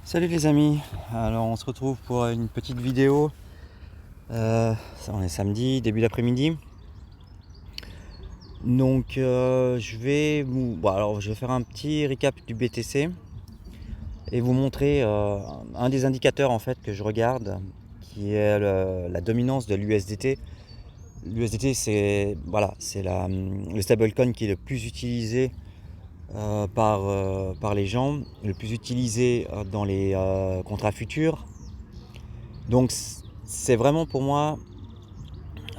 Salut les amis, alors on se retrouve pour une petite vidéo. On est samedi, début d'après-midi. Donc je vais faire un petit récap du BTC et vous montrer un des indicateurs en fait que je regarde, qui est la dominance de l'USDT. L'USDT c'est le stablecoin qui est le plus utilisé par les gens, le plus utilisé dans les contrats futurs. Donc c'est vraiment pour moi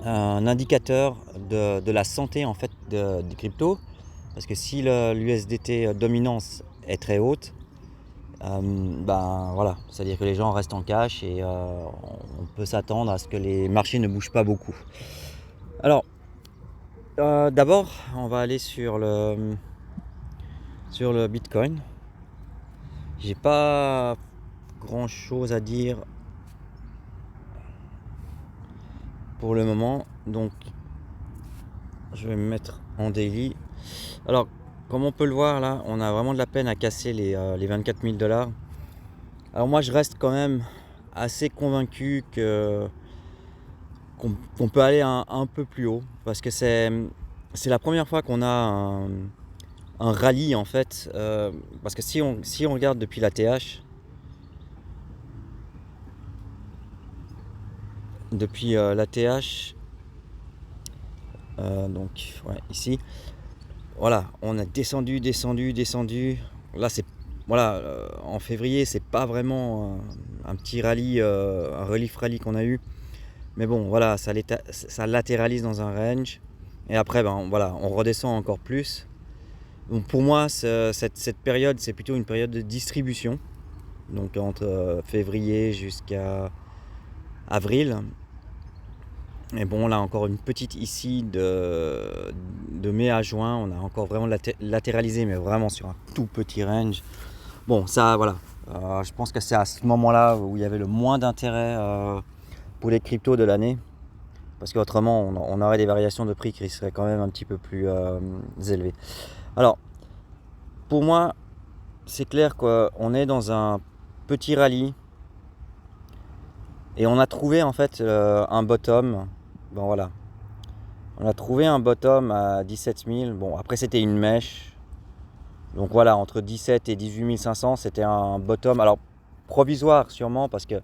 un indicateur de la santé en fait des cryptos, parce que si l'USDT dominance est très haute, ben voilà, c'est-à-dire que les gens restent en cash et on peut s'attendre à ce que les marchés ne bougent pas beaucoup. Alors d'abord on va aller sur le Bitcoin. J'ai pas grand chose à dire pour le moment, donc je vais me mettre en daily. Alors, comme on peut le voir là, on a vraiment de la peine à casser les 24 000 $. Alors moi, je reste quand même assez convaincu qu'on peut aller un peu plus haut, parce que c'est la première fois qu'on a un rallye en fait, parce que si on regarde depuis la TH, donc ouais, ici, voilà, on a descendu. Là, c'est voilà, en février, c'est pas vraiment un petit rallye, un relief rallye qu'on a eu. Mais bon, voilà, ça latéralise dans un range. Et après, ben voilà, on redescend encore plus. Donc pour moi, cette période, c'est plutôt une période de distribution. Donc entre février jusqu'à avril. Et bon, là encore une petite ici de mai à juin, on a encore vraiment latéralisé, mais vraiment sur un tout petit range. Bon, ça voilà, je pense que c'est à ce moment-là où il y avait le moins d'intérêt pour les cryptos de l'année, parce qu'autrement on aurait des variations de prix qui seraient quand même un petit peu plus élevées. Alors, pour moi, c'est clair qu'on est dans un petit rallye et on a trouvé en fait un bottom. Bon voilà, on a trouvé un bottom à 17 000. Bon, après c'était une mèche. Donc voilà, entre 17 et 18 500, c'était un bottom. Alors provisoire sûrement, parce que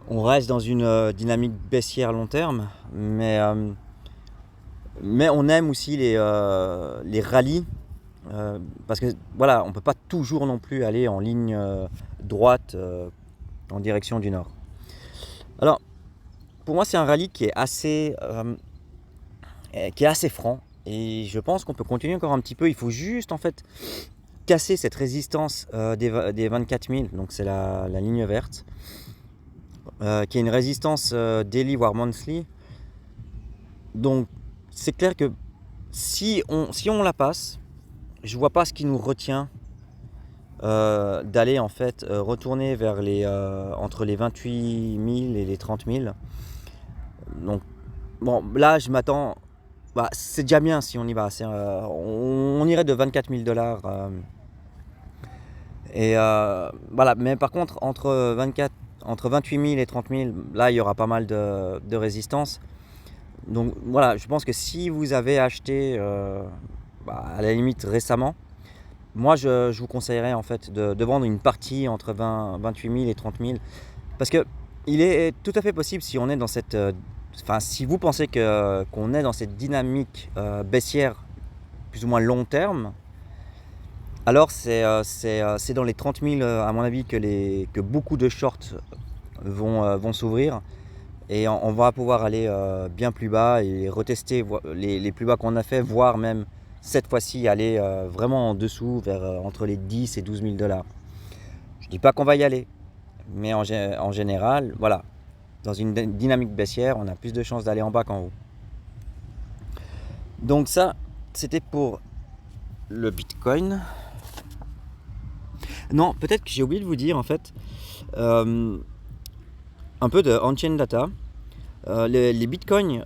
on reste dans une dynamique baissière long terme, mais on aime aussi les rallyes, parce que voilà, on peut pas toujours non plus aller en ligne droite en direction du nord. Alors pour moi, c'est un rallye qui est assez franc, et je pense qu'on peut continuer encore un petit peu. Il faut juste en fait casser cette résistance des 24 000, donc c'est la ligne verte, qui est une résistance daily voire monthly. Donc c'est clair que si on la passe, je vois pas ce qui nous retient d'aller en fait retourner vers entre les 28 000 et les 30 000. Donc bon, là je m'attends, c'est déjà bien si on y va. On irait de 24 000 $. Et voilà, mais par contre entre 28 000 et 30 000, là il y aura pas mal de résistance. Donc voilà, je pense que si vous avez acheté à la limite récemment, moi je vous conseillerais en fait de vendre une partie entre 28 000 et 30 000, parce que il est tout à fait possible, si on est dans cette si vous pensez qu'on est dans cette dynamique baissière plus ou moins long terme, alors c'est dans les 30 000 à mon avis que beaucoup de shorts vont s'ouvrir, et on va pouvoir aller bien plus bas et retester les plus bas qu'on a fait, voire même cette fois-ci aller vraiment en dessous, vers entre les 10 et 12 000 $. Je dis pas qu'on va y aller, mais en général, voilà, dans une dynamique baissière, on a plus de chances d'aller en bas qu'en haut. Donc ça, c'était pour le Bitcoin. Non, peut-être que j'ai oublié de vous dire en fait un peu de on-chain data. Les bitcoins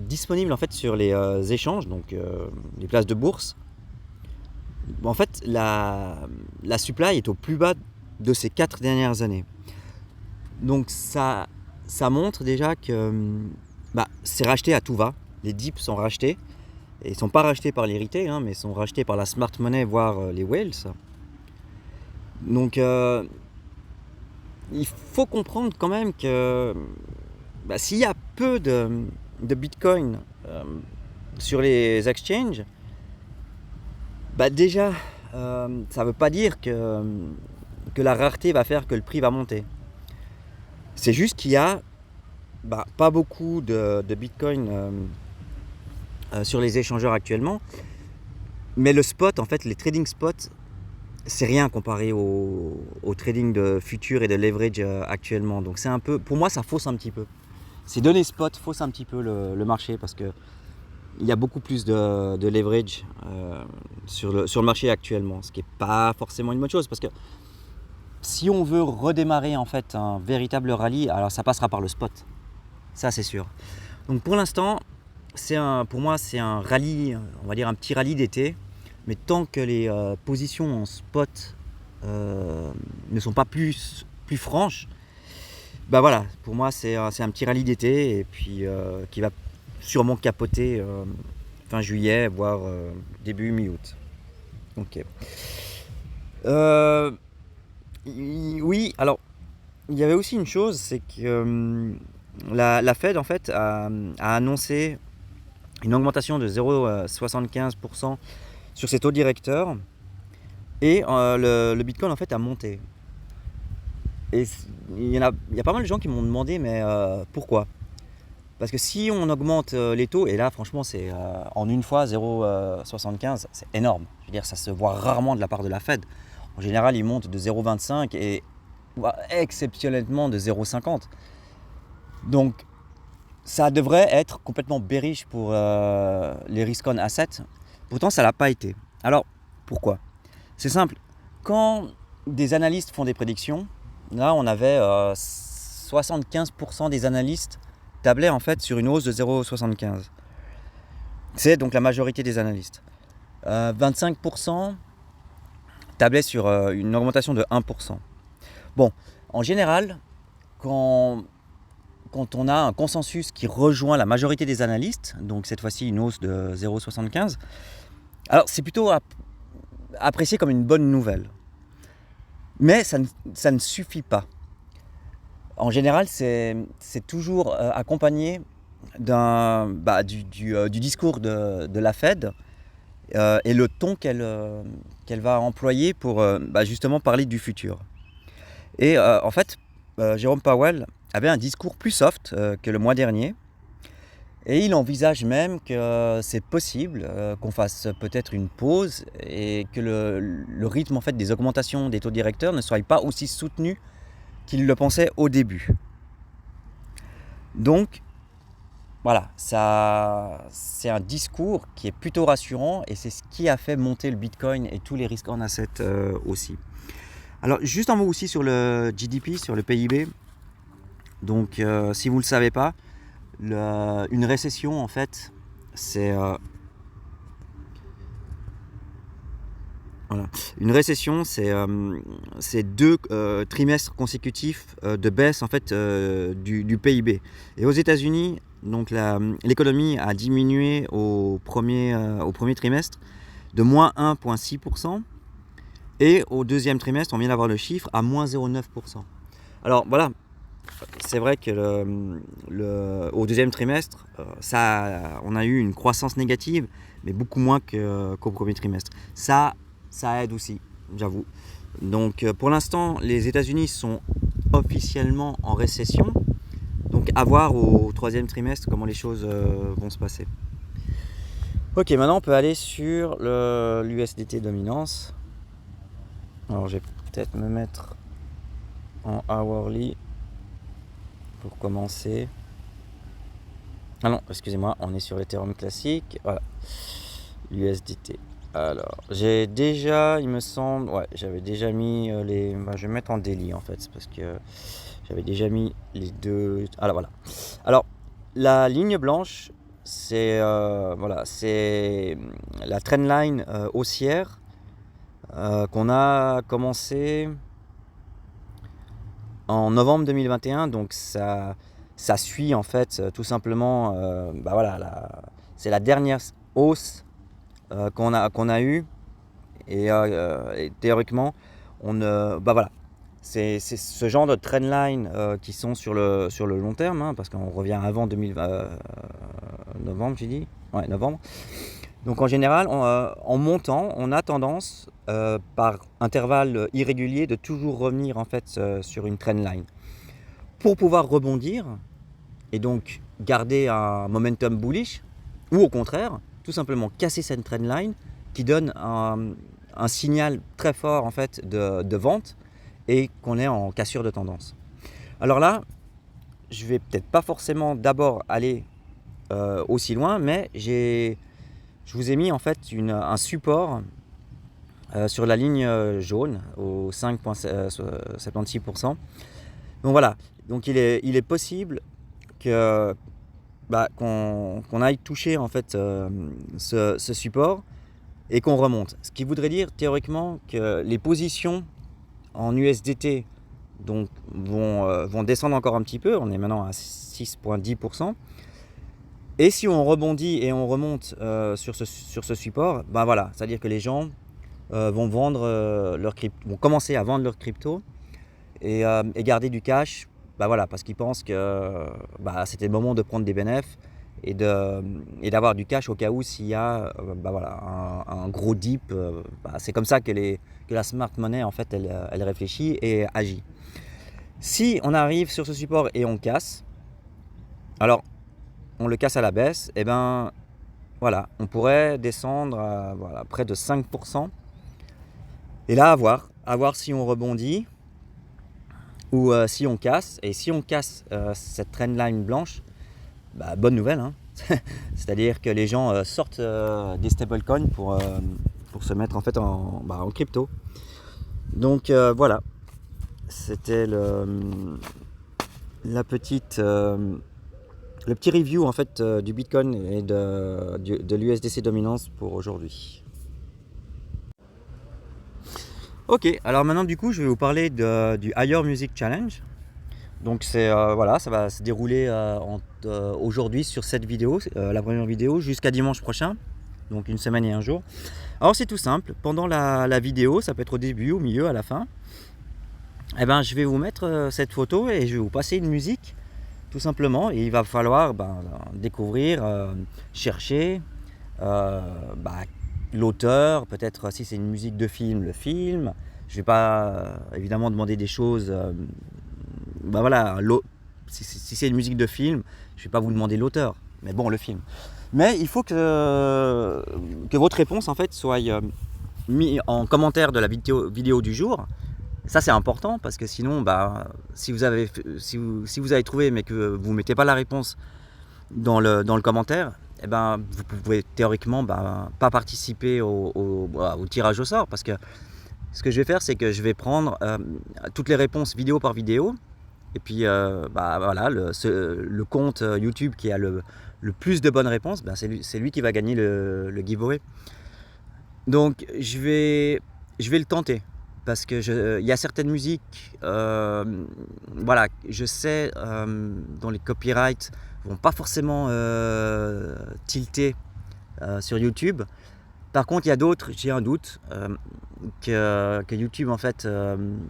disponibles en fait sur les échanges, donc les places de bourse. En fait, la supply est au plus bas de ces 4 dernières années. Donc ça montre déjà que c'est racheté à tout va. Les dips sont rachetés. Et ils ne sont pas rachetés par les retail, mais ils sont rachetés par la smart money, voire les whales. Donc il faut comprendre quand même que s'il y a peu de Bitcoin sur les exchanges, déjà ça ne veut pas dire que la rareté va faire que le prix va monter. C'est juste qu'il y a pas beaucoup de Bitcoin sur les échangeurs actuellement, mais le spot, en fait, les trading spots, c'est rien comparé au trading de futures et de leverage actuellement. Donc c'est un peu, pour moi, ça fausse un petit peu. Ces données spot faussent un petit peu le marché parce que il y a beaucoup plus de leverage sur le marché actuellement, ce qui n'est pas forcément une bonne chose parce que si on veut redémarrer en fait un véritable rallye, alors ça passera par le spot, ça c'est sûr. Donc pour l'instant, pour moi c'est un rallye, on va dire un petit rallye d'été, mais tant que les positions en spot ne sont pas plus franches, voilà, pour moi c'est un petit rallye d'été et puis qui va sûrement capoter fin juillet, voire début mi-août. Ok. Oui, alors il y avait aussi une chose, c'est que la Fed en fait a annoncé une augmentation de 0,75% sur ses taux directeurs et le Bitcoin en fait a monté. Et il y a pas mal de gens qui m'ont demandé mais pourquoi ? Parce que si on augmente les taux, et là franchement c'est en une fois 0,75, c'est énorme. Je veux dire, ça se voit rarement de la part de la Fed. En général, ils montent de 0,25 et exceptionnellement de 0,50. Donc ça devrait être complètement bearish pour les risk-on assets. Pourtant, ça ne l'a pas été. Alors, pourquoi ? C'est simple. Quand des analystes font des prédictions, là, on avait 75% des analystes tablaient en fait sur une hausse de 0,75. C'est donc la majorité des analystes. 25% tablaient sur une augmentation de 1%. Bon, en général, quand on a un consensus qui rejoint la majorité des analystes, donc cette fois-ci une hausse de 0,75, alors c'est plutôt apprécié comme une bonne nouvelle. Mais ça ne suffit pas. En général, c'est toujours accompagné du discours de la Fed et le ton qu'elle va employer pour justement parler du futur. Et en fait, Jérôme Powell avait un discours plus soft que le mois dernier. Et il envisage même que c'est possible qu'on fasse peut-être une pause et que le rythme en fait, des augmentations des taux directeurs ne soit pas aussi soutenu qu'il le pensait au début. Donc, voilà, ça, c'est un discours qui est plutôt rassurant et c'est ce qui a fait monter le Bitcoin et tous les risques en assets aussi. Alors, juste un mot aussi sur le GDP, sur le PIB. Donc, si vous ne le savez pas, une récession, en fait, c'est... voilà. Une récession, c'est 2 trimestres consécutifs de baisse en fait, du PIB. Et aux États-Unis, donc l'économie a diminué au premier trimestre de moins 1,6%. Et au deuxième trimestre, on vient d'avoir le chiffre à moins 0,9%. Alors voilà, c'est vrai que au deuxième trimestre, on a eu une croissance négative, mais beaucoup moins qu'au premier trimestre. Ça aide aussi, j'avoue. Donc pour l'instant, les États-Unis sont officiellement en récession. Donc à voir au troisième trimestre comment les choses vont se passer. Ok, maintenant on peut aller sur l'USDT dominance. Alors je vais peut-être me mettre en hourly pour commencer. Ah non, excusez-moi, on est sur l'Ethereum classique. Voilà, l'USDT. Alors, j'ai déjà, il me semble, j'avais déjà mis je vais mettre en daily en fait, parce que j'avais déjà mis les deux. Alors voilà. Alors, la ligne blanche, c'est c'est la trendline haussière qu'on a commencé en novembre 2021, donc ça suit en fait tout simplement, bah voilà, c'est la dernière hausse qu'on a eue et théoriquement, bah voilà, c'est ce genre de trendline qui sont sur le long terme, hein, parce qu'on revient avant 2020, novembre, j'ai dit, ouais, novembre. Donc en général, en montant, on a tendance, par intervalles irréguliers, de toujours revenir en fait sur une trendline. Pour pouvoir rebondir et donc garder un momentum bullish, ou au contraire, tout simplement casser cette trendline qui donne un signal très fort en fait de vente et qu'on est en cassure de tendance. Alors là, je vais peut-être pas forcément d'abord aller aussi loin, mais je vous ai mis en fait un support sur la ligne jaune au 5,76%. Donc voilà, donc il est possible que qu'on aille toucher en fait ce support et qu'on remonte. Ce qui voudrait dire théoriquement que les positions en USDT donc, vont descendre encore un petit peu. On est maintenant à 6,10%. Et si on rebondit et on remonte sur ce support, voilà, c'est-à-dire que les gens vont vont commencer à vendre leur crypto et garder du cash, voilà, parce qu'ils pensent que c'était le moment de prendre des bénéfices et d'avoir du cash au cas où s'il y a voilà, un gros dip. C'est comme ça que la smart money en fait elle réfléchit et agit. Si on arrive sur ce support et on casse, alors on le casse à la baisse, et voilà, on pourrait descendre à près de 5%. Et là, à voir si on rebondit ou si on casse. Et si on casse cette trendline blanche, bonne nouvelle, hein. C'est-à-dire que les gens sortent des stablecoins pour se mettre en fait en crypto. Donc voilà, c'était le petit review en fait du Bitcoin et de l'USDC dominance pour aujourd'hui. Ok, alors maintenant du coup je vais vous parler du Higher Music Challenge. Donc c'est voilà, ça va se dérouler aujourd'hui sur cette vidéo, la première vidéo, jusqu'à dimanche prochain, donc une semaine et un jour. Alors c'est tout simple, pendant la vidéo, ça peut être au début, au milieu, à la fin, je vais vous mettre cette photo et je vais vous passer une musique, tout simplement, et il va falloir découvrir, chercher l'auteur, peut-être si c'est une musique de film, le film. Je vais pas évidemment demander des choses, voilà, si c'est une musique de film, je vais pas vous demander l'auteur, mais bon, le film. Mais il faut que votre réponse en fait soit mise en commentaire de la vidéo du jour. Ça c'est important parce que sinon, si vous avez trouvé mais que vous mettez pas la réponse dans le commentaire, vous pouvez théoriquement pas participer au tirage au sort, parce que ce que je vais faire, c'est que je vais prendre toutes les réponses vidéo par vidéo, et puis voilà, le compte YouTube qui a le plus de bonnes réponses, c'est lui qui va gagner le giveaway. Donc je vais le tenter, parce que il y a certaines musiques, voilà, je sais, dont les copyrights vont pas forcément tilter sur YouTube. Par contre, il y a d'autres, j'ai un doute, que YouTube en fait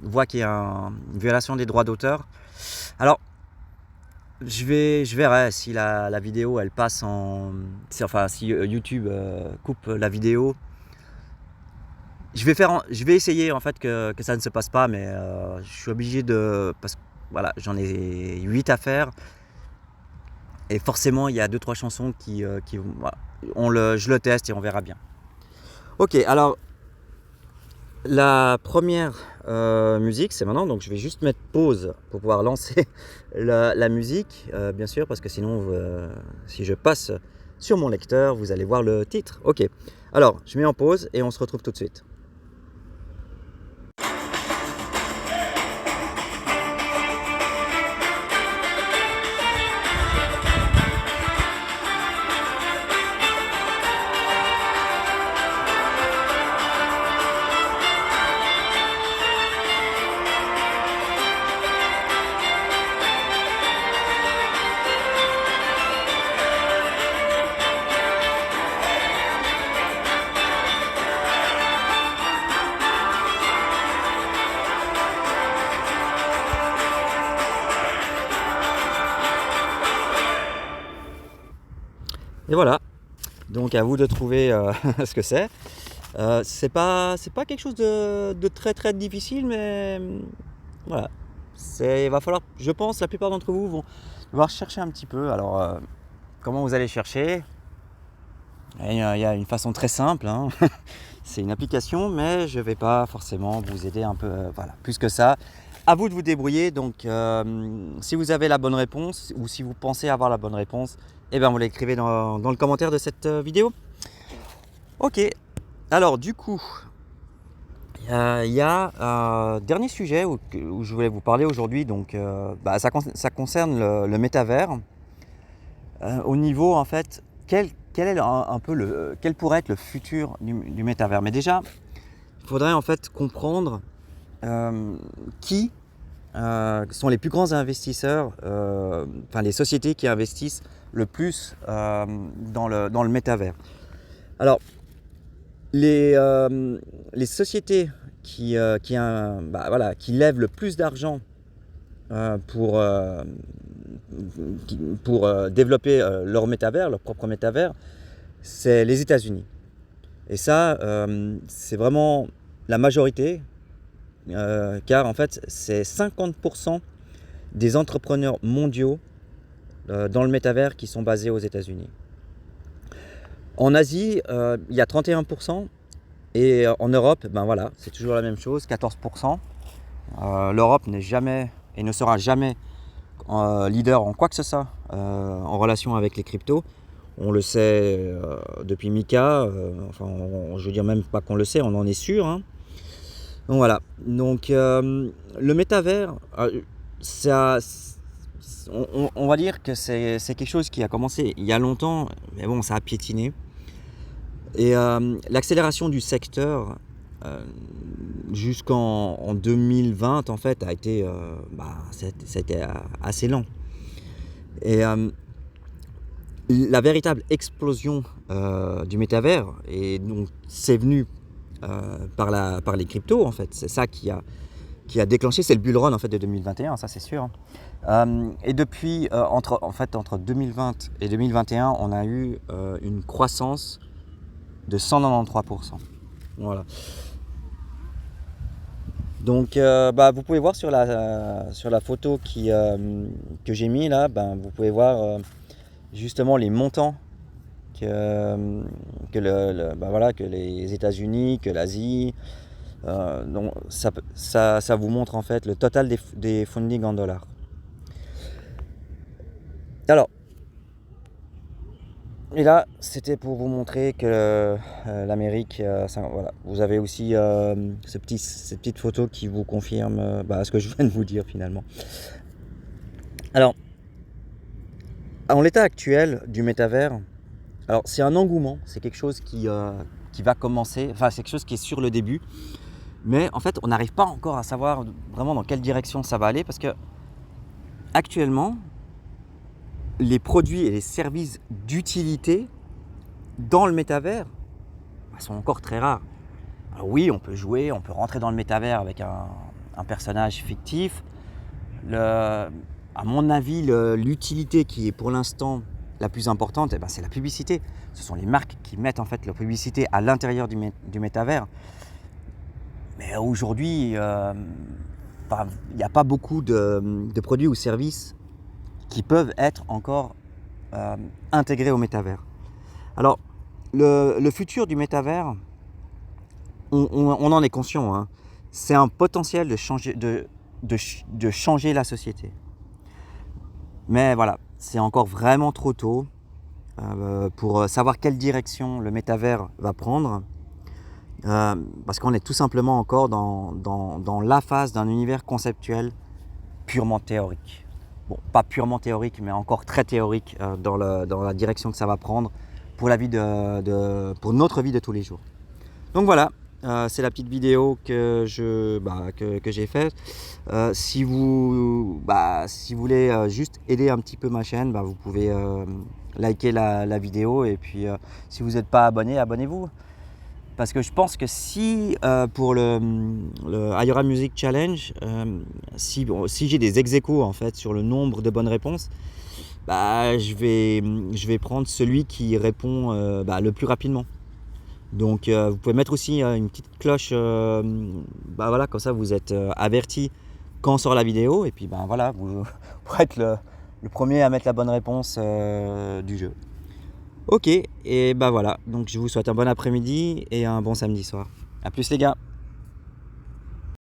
voit qu'il y a une violation des droits d'auteur. Alors, je verrai si la vidéo elle passe si YouTube coupe la vidéo. Je vais essayer en fait que ça ne se passe pas, mais je suis obligé parce que voilà, j'en ai 8 à faire. Et forcément, il y a 2-3 chansons qui voilà, je le teste et on verra bien. Ok, alors la première musique, c'est maintenant, donc je vais juste mettre pause pour pouvoir lancer la musique, bien sûr, parce que sinon, si je passe sur mon lecteur, vous allez voir le titre. Ok, alors je mets en pause et on se retrouve tout de suite. Et voilà, donc à vous de trouver ce que c'est. C'est pas quelque chose de très très difficile, mais voilà. Il va falloir, je pense, la plupart d'entre vous vont devoir chercher un petit peu. Alors, comment vous allez chercher? Il y a une façon très simple, hein. C'est une application, mais je ne vais pas forcément vous aider un peu, voilà, plus que ça. À vous de vous débrouiller. Donc, si vous avez la bonne réponse ou si vous pensez avoir la bonne réponse, eh bien, vous l'écrivez dans le commentaire de cette vidéo. Ok. Alors, du coup, il y a un dernier sujet où je voulais vous parler aujourd'hui. Donc, ça concerne le métavers. Au niveau, en fait, quel est quel pourrait être le futur du métavers? Mais déjà, il faudrait en fait comprendre qui sont les plus grands investisseurs, enfin les sociétés qui investissent le plus dans le métavers. Alors, les sociétés qui lèvent le plus d'argent pour développer leur métavers, leur propre métavers, c'est les États-Unis. Et ça, c'est vraiment la majorité, car en fait, c'est 50% des entrepreneurs mondiaux dans le métavers qui sont basés aux États-Unis. En Asie, il y a 31%, et en Europe, ben voilà, c'est toujours la même chose, 14%. L'Europe n'est jamais et ne sera jamais leader en quoi que ce soit en relation avec les cryptos. On le sait depuis Mika, enfin je veux dire même pas qu'on le sait, on en est sûr, hein. Donc voilà, donc le métavers, on va dire que c'est quelque chose qui a commencé il y a longtemps, mais bon, ça a piétiné. Et l'accélération du secteur jusqu'en 2020 en fait a été c'était assez lent. Et la véritable explosion du métavers, et donc c'est venu par les cryptos en fait, c'est ça qui a déclenché, c'est le bull run en fait de 2021, ça c'est sûr. Et depuis entre 2020 et 2021, on a eu une croissance de 193%. Voilà. Donc vous pouvez voir sur la photo que j'ai mis là, vous pouvez voir justement les montants que les États-Unis, que l'Asie, donc ça vous montre en fait le total des funding en dollars. Alors, et là, c'était pour vous montrer que l'Amérique, voilà, vous avez aussi cette petite photo qui vous confirme ce que je viens de vous dire finalement. Alors, en l'état actuel du métavers, alors c'est un engouement, c'est quelque chose qui va commencer, enfin c'est quelque chose qui est sur le début, mais en fait on n'arrive pas encore à savoir vraiment dans quelle direction ça va aller, parce que actuellement, les produits et les services d'utilité dans le métavers sont encore très rares. Alors oui, on peut jouer, on peut rentrer dans le métavers avec un personnage fictif. À mon avis, l'utilité qui est pour l'instant la plus importante, c'est la publicité. Ce sont les marques qui mettent en fait leur publicité à l'intérieur du métavers. Mais aujourd'hui, il n'y a pas beaucoup de produits ou services qui peuvent être encore intégrés au métavers. Alors, le futur du métavers, on en est conscient, hein, c'est un potentiel de changer la société. Mais voilà, c'est encore vraiment trop tôt pour savoir quelle direction le métavers va prendre, parce qu'on est tout simplement encore dans la phase d'un univers conceptuel purement théorique. Bon, pas purement théorique, mais encore très théorique dans la direction que ça va prendre pour notre vie de tous les jours. Donc voilà, c'est la petite vidéo que j'ai faite. Si vous voulez juste aider un petit peu ma chaîne, vous pouvez liker la vidéo, et puis si vous n'êtes pas abonné, abonnez-vous. Parce que je pense que si pour le Ayora Music Challenge, si j'ai des ex-aequo en fait sur le nombre de bonnes réponses, bah, je vais prendre celui qui répond le plus rapidement. Donc vous pouvez mettre aussi une petite cloche, bah voilà, comme ça vous êtes averti quand sort la vidéo, et puis ben voilà, vous pourrez être le premier à mettre la bonne réponse du jeu. Ok, et bah voilà, donc je vous souhaite un bon après-midi et un bon samedi soir. A plus les gars.